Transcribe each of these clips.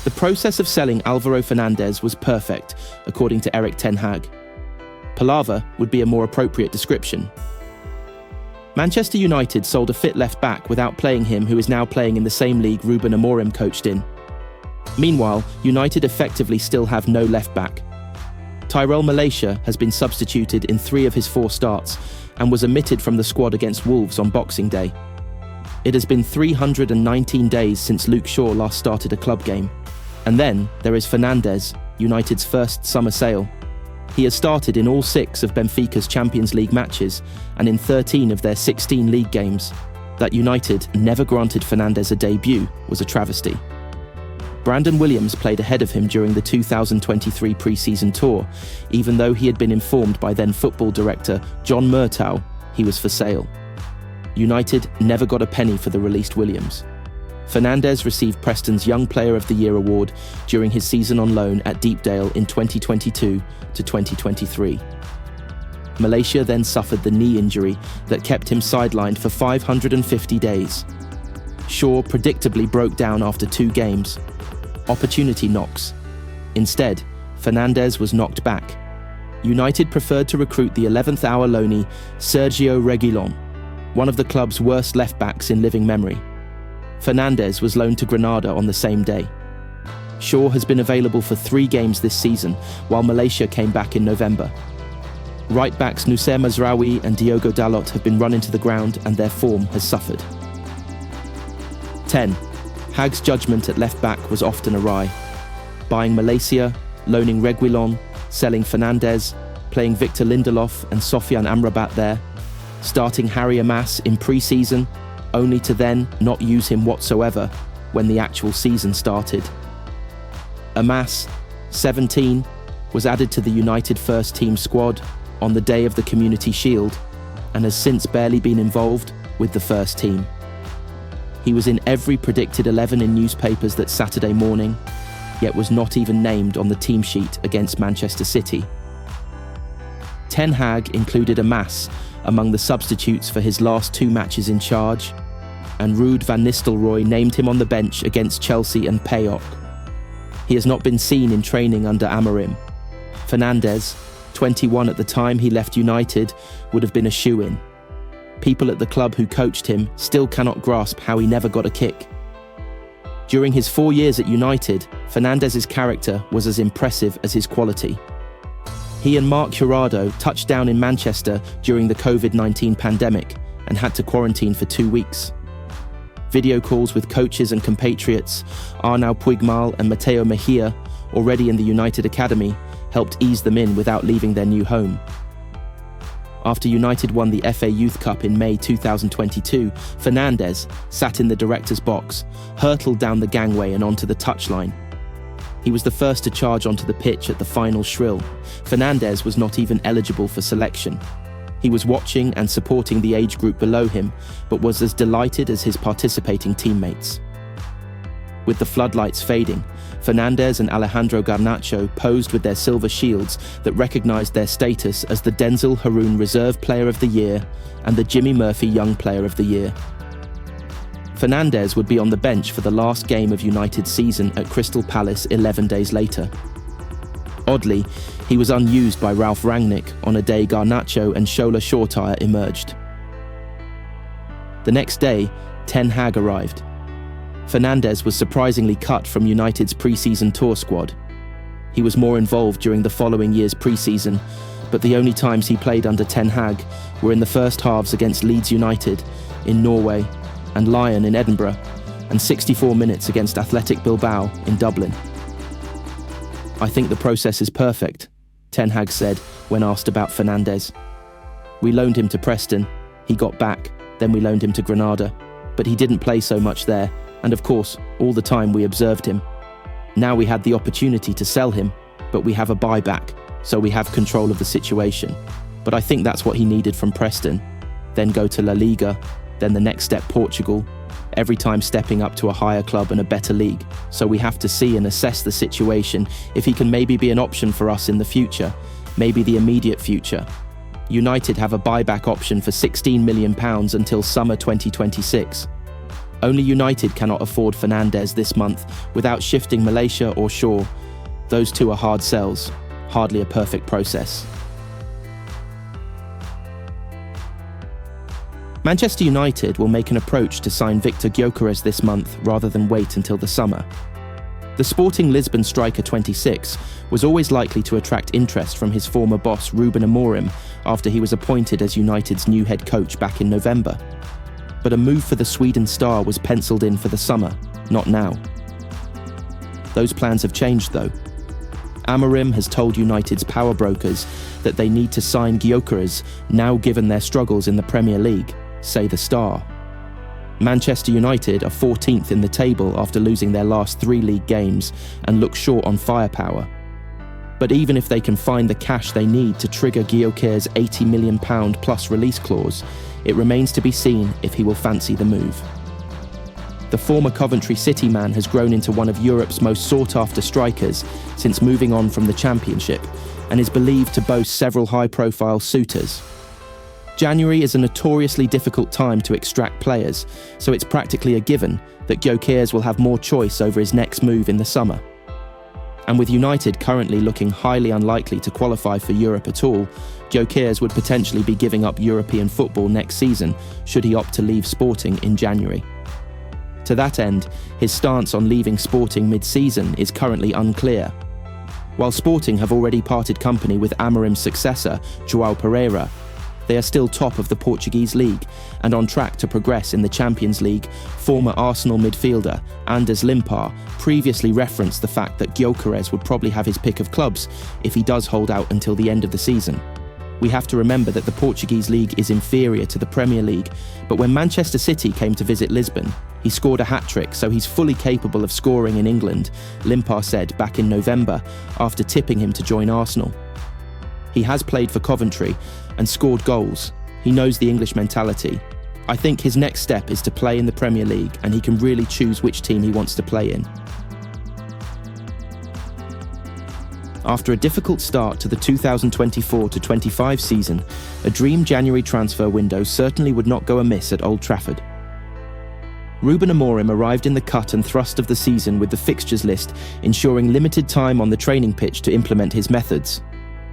The process of selling Alvaro Fernandez was perfect, according to Erik Ten Hag. Palaver would be a more appropriate description. Manchester United sold a fit left-back without playing him, who is now playing in the same league Ruben Amorim coached in. Meanwhile, United effectively still have no left-back. Tyrell Malacia has been substituted in 3 of his 4 starts and was omitted from the squad against Wolves on Boxing Day. It has been 319 days since Luke Shaw last started a club game. And then there is Fernandez, United's first summer sale. He has started in all 6 of Benfica's Champions League matches and in 13 of their 16 league games. That United never granted Fernandez a debut was a travesty. Brandon Williams played ahead of him during the 2023 pre-season tour, even though he had been informed by then football director John Murtough he was for sale. United never got a penny for the released Williams. Fernandez received Preston's Young Player of the Year award during his season on loan at Deepdale in 2022 to 2023. Malacia then suffered the knee injury that kept him sidelined for 550 days. Shaw predictably broke down after 2 games. Opportunity knocks. Instead, Fernandez was knocked back. United preferred to recruit the 11th hour loanee Sergio Reguilón, one of the club's worst left-backs in living memory. Fernandez was loaned to Granada on the same day. Shaw has been available for 3 games this season, while Malacia came back in November. Right-backs Noussair Mazraoui and Diogo Dalot have been run into the ground and their form has suffered. 10. Hag's judgment at left-back was often awry. Buying Malacia, loaning Reguilón, selling Fernandez, playing Victor Lindelof and Sofiane Amrabat there, starting Harry Maguire in pre-season, only to then not use him whatsoever when the actual season started. Maguire, 17, was added to the United first team squad on the day of the Community Shield and has since barely been involved with the first team. He was in every predicted 11 in newspapers that Saturday morning, yet was not even named on the team sheet against Manchester City. Ten Hag included Maguire among the substitutes for his last 2 matches in charge, and Ruud van Nistelrooy named him on the bench against Chelsea and PAOK. He has not been seen in training under Amorim. Fernandez, 21 at the time he left United, would have been a shoo-in. People at the club who coached him still cannot grasp how he never got a kick. During his 4 years at United, Fernandez's character was as impressive as his quality. He and Marc Jurado touched down in Manchester during the COVID-19 pandemic and had to quarantine for 2 weeks. Video calls with coaches and compatriots, Arnau Puigmal and Mateo Mejia, already in the United Academy, helped ease them in without leaving their new home. After United won the FA Youth Cup in May 2022, Fernandez sat in the director's box, hurtled down the gangway and onto the touchline. He was the first to charge onto the pitch at the final shrill. Fernandez was not even eligible for selection. He was watching and supporting the age group below him, but was as delighted as his participating teammates. With the floodlights fading, Fernandez and Alejandro Garnacho posed with their silver shields that recognised their status as the Denzel Haroun Reserve Player of the Year and the Jimmy Murphy Young Player of the Year. Fernandez would be on the bench for the last game of United's season at Crystal Palace 11 days later. Oddly, he was unused by Ralf Rangnick on a day Garnacho and Shola Shortire emerged. The next day, Ten Hag arrived. Fernandez was surprisingly cut from United's pre-season tour squad. He was more involved during the following year's pre-season, but the only times he played under Ten Hag were in the first halves against Leeds United in Norway and Lyon in Edinburgh, and 64 minutes against Athletic Bilbao in Dublin. "I think the process is perfect," Ten Hag said when asked about Fernandez. "We loaned him to Preston, he got back, then we loaned him to Granada, but he didn't play so much there, and of course, all the time we observed him. Now we had the opportunity to sell him, but we have a buyback, so we have control of the situation. But I think that's what he needed from Preston. Then go to La Liga, then the next step Portugal, every time stepping up to a higher club and a better league. So we have to see and assess the situation, if he can maybe be an option for us in the future, maybe the immediate future. United have a buyback option for £16 million until summer 2026. Only United cannot afford Fernandez this month without shifting Malacia or Shaw. Those two are hard sells, hardly a perfect process. Manchester United will make an approach to sign Viktor Gyokeres this month rather than wait until the summer. The Sporting Lisbon striker 26 was always likely to attract interest from his former boss Ruben Amorim after he was appointed as United's new head coach back in November. But a move for the Sweden star was penciled in for the summer, not now. Those plans have changed though. Amorim has told United's power brokers that they need to sign Gyokeres now given their struggles in the Premier League, say the Star. Manchester United are 14th in the table after losing their last 3 league games and look short on firepower. But even if they can find the cash they need to trigger Gyokeres' £80 million plus release clause, it remains to be seen if he will fancy the move. The former Coventry City man has grown into one of Europe's most sought-after strikers since moving on from the Championship and is believed to boast several high-profile suitors. January is a notoriously difficult time to extract players, so it's practically a given that Gyokeres will have more choice over his next move in the summer. And with United currently looking highly unlikely to qualify for Europe at all, Gyokeres would potentially be giving up European football next season should he opt to leave Sporting in January. To that end, his stance on leaving Sporting mid-season is currently unclear. While Sporting have already parted company with Amorim's successor, João Pereira, they are still top of the Portuguese league and on track to progress in the Champions League. Former Arsenal midfielder Anders Limpar previously referenced the fact that Gyokeres would probably have his pick of clubs if he does hold out until the end of the season. We have to remember that the Portuguese league is inferior to the Premier League, but when Manchester City came to visit Lisbon, he scored a hat-trick, so he's fully capable of scoring in England, Limpar said back in November after tipping him to join Arsenal. He has played for Coventry and scored goals. He knows the English mentality. I think his next step is to play in the Premier League and he can really choose which team he wants to play in. After a difficult start to the 2024-25 season, a dream January transfer window certainly would not go amiss at Old Trafford. Ruben Amorim arrived in the cut and thrust of the season with the fixtures list, ensuring limited time on the training pitch to implement his methods.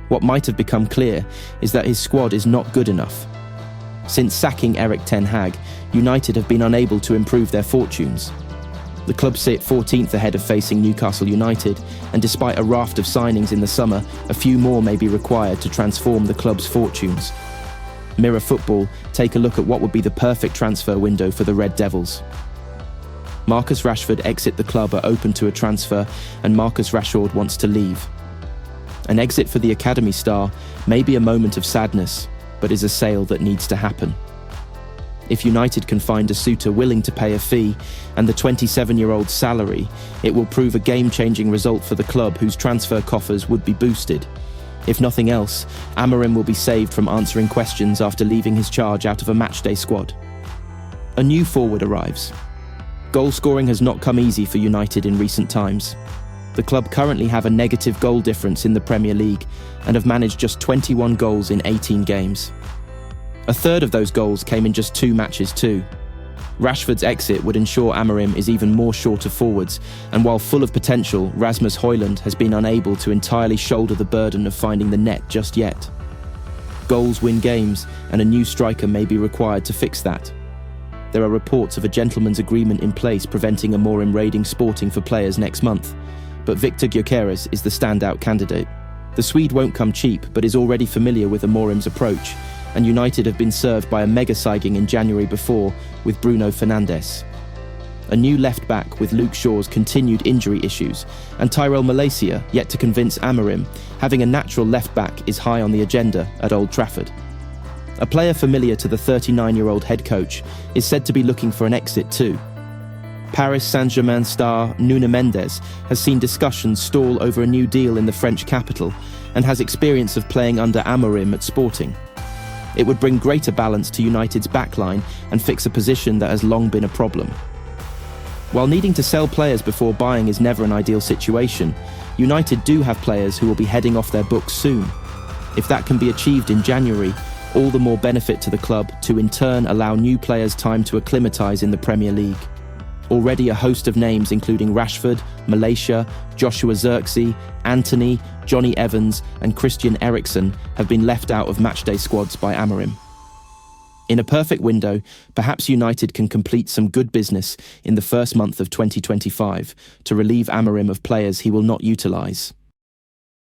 What might have become clear is that his squad is not good enough. Since sacking Erik Ten Hag, United have been unable to improve their fortunes. The club sit 14th ahead of facing Newcastle United, and despite a raft of signings in the summer, a few more may be required to transform the club's fortunes. Mirror Football take a look at what would be the perfect transfer window for the Red Devils. Marcus Rashford exit the club are open to a transfer, and Marcus Rashford wants to leave. An exit for the academy star may be a moment of sadness, but is a sale that needs to happen. If United can find a suitor willing to pay a fee and the 27-year-old's salary, it will prove a game-changing result for the club whose transfer coffers would be boosted. If nothing else, Amorim will be saved from answering questions after leaving his charge out of a matchday squad. A new forward arrives. Goal scoring has not come easy for United in recent times. The club currently have a negative goal difference in the Premier League and have managed just 21 goals in 18 games. A third of those goals came in just 2 matches too. Rashford's exit would ensure Amorim is even more short of forwards, and while full of potential, Rasmus Højlund has been unable to entirely shoulder the burden of finding the net just yet. Goals win games, and a new striker may be required to fix that. There are reports of a gentleman's agreement in place preventing Amorim raiding Sporting for players next month, but Viktor Gyokeres is the standout candidate. The Swede won't come cheap, but is already familiar with Amorim's approach, and United have been served by a mega signing in January before with Bruno Fernandes. A new left-back with Luke Shaw's continued injury issues, and Tyrell Malacia yet to convince Amorim, having a natural left-back is high on the agenda at Old Trafford. A player familiar to the 39-year-old head coach is said to be looking for an exit too. Paris Saint-Germain star Nuno Mendes has seen discussions stall over a new deal in the French capital and has experience of playing under Amorim at Sporting. It would bring greater balance to United's backline and fix a position that has long been a problem. While needing to sell players before buying is never an ideal situation, United do have players who will be heading off their books soon. If that can be achieved in January, all the more benefit to the club to in turn allow new players time to acclimatise in the Premier League. Already a host of names including Rashford, Malacia, Joshua Zirkzee, Antony, Johnny Evans and Christian Eriksen have been left out of matchday squads by Amorim. In a perfect window, perhaps United can complete some good business in the first month of 2025 to relieve Amorim of players he will not utilise.